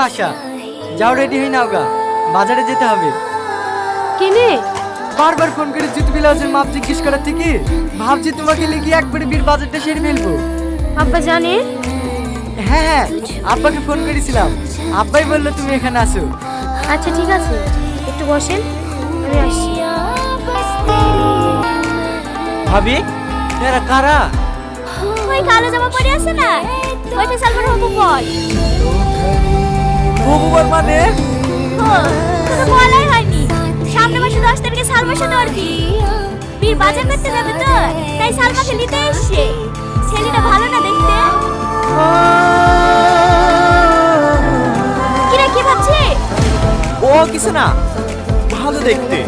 আশা। যাও, রেডি হই নাও গা, বাজারে যেতে হবে। কেনে? বারবার ফোন করে জুতো ব্লাউজের মাপ জিজ্ঞেস করার থেকে ভাবছি তোমাকে লিখে একবারে বিয়ের বাজারটা সেরে ফেলবো। আব্বা জানে? হ্যাঁ হ্যাঁ, আব্বাকে ফোন করেছিলাম, আব্বাই বললো তুমি এখানে আসো। আচ্ছা ঠিক আছে, একটু বসেন, আমি আসছি। ভাবি, এরা কারা? ওই কালো জামা পরে আছে না, ওইটা সালমান হবু বল। বহুবার মানে? ও, তোকে বলাই হয়নি, সামনে মাসে 10 তারিখে সালমার সাথে ওর বীর বাজার করতে যাবে তো, তাই সালমাকে নিতে এসছে। ছেলেটা ভালো না দেখতে? কিরা কি ভাবছে? ও কিছু না, ভালো দেখতে।